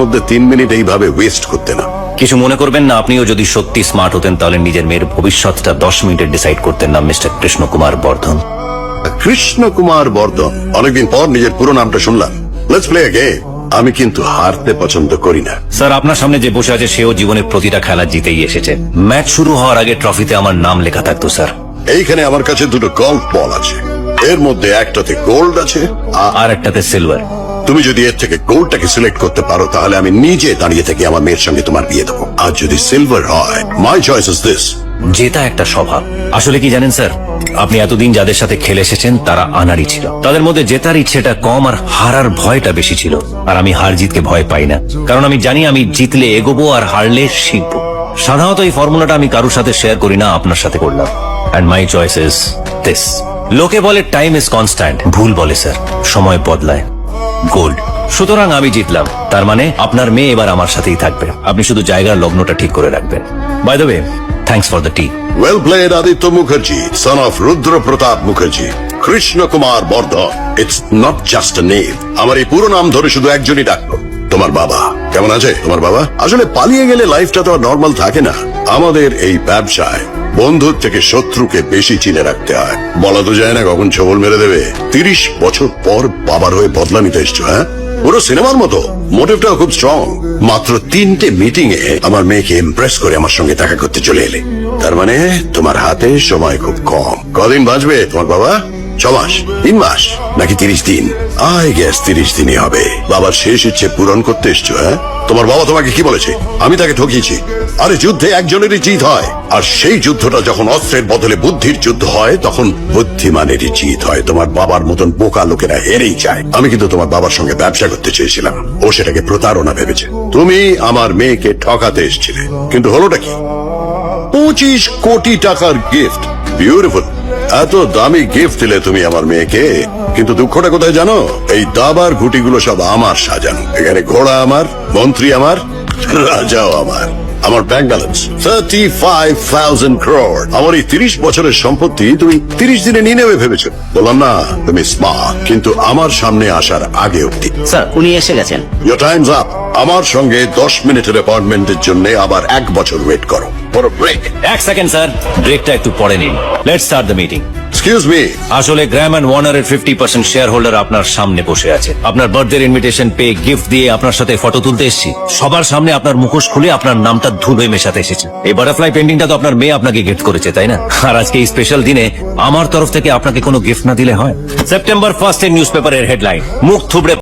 মধ্যে 3 মিনিট এইভাবে ওয়েস্ট করতে না। কিছু মনে করবেন না, আপনিও যদি সত্যি স্মার্ট হতেন তাহলে নিজের মেয়ের ভবিষ্যৎটা 10 মিনিটে ডিসাইড করতেন না মিস্টার কৃষ্ণ কুমার বর্ধন। কৃষ্ণ কুমার বর্ধন, অনেকদিন পর নিজের পুরো নামটা শুনলাম। Let's play a game. আমি কিন্তু হারতে পছন্দ করি না। স্যার, আপনার সামনে যে বসে আছে সেও জীবনের প্রতিটা খেলা জিতেই এসেছে। ম্যাচ শুরু হওয়ার আগে ট্রফিতে আমার নাম লেখা থাকতো স্যার। এইখানে আমার কাছে দুটো গল্ফ বল আছে, এর মধ্যে একটাতে গোল্ড আছে আর একটাতে সিলভার। তুমি যদি এর থেকে গোল্ডটাকে সিলেক্ট করতে পারো তাহলে আমি নিজে দাঁড়িয়ে থেকে আমার মেয়ের সঙ্গে তোমার বিয়ে দেবো। আর যদি সিলভার হয়, মাই চয়েস ইজ দিস। জেতা একটা স্বভাব। আসলে কি জানেন স্যার, আপনি এতদিন যাদের সাথে খেলে এসেছেন তারা আনাড়ি ছিল। তাদের মধ্যে জেতার ইচ্ছেটা কম আর হারার ভয়টা বেশি ছিল। আর আমি হার জিতকে ভয় পাই না, কারণ আমি জানি আমি জিতলে এগোবো আর হারলে শিখবো। সাধারণত এই ফর্মুলাটা আমি কারোর সাথে শেয়ার করি না, আপনার সাথে করলাম। And my choice is this. লোকে বলে টাইম ইজ কনস্ট্যান্ট, ভুল বলে স্যার, সময় বদলায়। গোল্ড। সুতরাং আমি জিতলাম, তার মানে আপনার মেয়ে এবার আমার সাথেই থাকবে। আপনি শুধু জায়গার লগ্নটা ঠিক করে রাখবেন। By the way, thanks for the tea. Well played Aditya Mukherjee, son of Rudra Pratap Mukherjee. Krishna Kumar Bardhan, it's not just a name. আমার এই পুরো নাম ধরে শুধু একজনই ডাকলো, তোমার বাবা। কেমন আছে তোমার বাবা? আসলে পালিয়ে গেলে লাইফটা তো আর নর্মাল থাকে না। আমাদের এই ব্যবসায় বন্ধুর থেকে শত্রুকে বেশি চিনে রাখতে হয়। বলা তো যায় না কখন ছবল মেরে দেবে। 30 বছর পর বাবার হয়ে বদলা নিতে এসছো, হ্যাঁ? পুরো সিনেমার মতো। মোটিভটাও খুব স্ট্রং। মাত্র 3টে মিটিং এ আমার মেয়েকে ইমপ্রেস করে আমার সঙ্গে দেখা করতে চলে এলে। তার মানে তোমার হাতে সময় খুব কম। কদিন বাঁচবে তোমার বাবা? 6 মাস, 3 মাস, নাকি 30 দিন? আই গেস 30 দিনই হবে। বাবার শেষ ইচ্ছে পূরণ করতে এসছো, হ্যাঁ? তোমার বাবা তোমাকে কি বলেছে? আমি তাকে ঠকিয়েছি। আরে যুদ্ধে একজনেরই জিত হয়, আর সেই যুদ্ধটা যখন অস্ত্রের বদলে বুদ্ধির যুদ্ধ হয় তখন বুদ্ধিমানেরই জিত হয়। তোমার বাবার মতন বোকা লোকেরা হেরেই যায়। আমি কিন্তু তোমার বাবার সঙ্গে ব্যবসা করতে চেয়েছিলাম, ও সেটাকে প্রতারণা ভেবেছে। তুমি আমার মেয়েকে ঠকাতে এসেছিলে, কিন্তু হলোটা কি? 25 কোটি টাকার গিফট। বিউটিফুল। এত দামি গিফট দিলে তুমি আমার মেয়েকে, কিন্তু দুঃখটা কোথায় জানো? এই দাবার ঘুটিগুলো সব আমার সাজানো। এখানে ঘোড়া আমার, মন্ত্রী আমার, রাজাও আমার। আমার ব্যাংক ব্যালেন্স 35,000 crore। আমার এই 30 বছরের সম্পত্তি তুমি 30 দিনে নিয়ে নেবে ভেবেছো? বললাম না তুমি স্মার্ট, কিন্তু আমার সামনে আসার আগে অব্দি। স্যার, উনি এসে গেছেন। Your time's up. আমার সঙ্গে 10 মিনিটের অ্যাপয়েন্টমেন্টের জন্য আবার 1 বছর ওয়েট করো। For a break. 1 second sir, ব্রেকটা একটু পরে নিন। Let's start the meeting. Excuse me. আসলে গ্র্যাম অ্যান্ড ওয়ার্নারের 50% শেয়ার হোল্ডার আপনার সামনে বসে আছে। আপনার বার্থডে ইনভিটেশন পেয়ে গিফট দিয়ে আপনার সাথে ফটো তুলতে এসেছি। সবার সামনে আপনার মুখোশ খুলে আপনার নামটা ধুলোয় মেশাতে এসেছে। এই বাটারফ্লাই পেন্টিংটা তো আপনার মেয়ে আপনাকে গিফট করেছে, তাই না? আর আজকে এই স্পেশাল দিনে আমার তরফ থেকে আপনাকে কোনো গিফট না দিলে হয়? সেপ্টেম্বর 1 এর নিউজ পেপারের হেডলাইন, মুখ থুবড়ে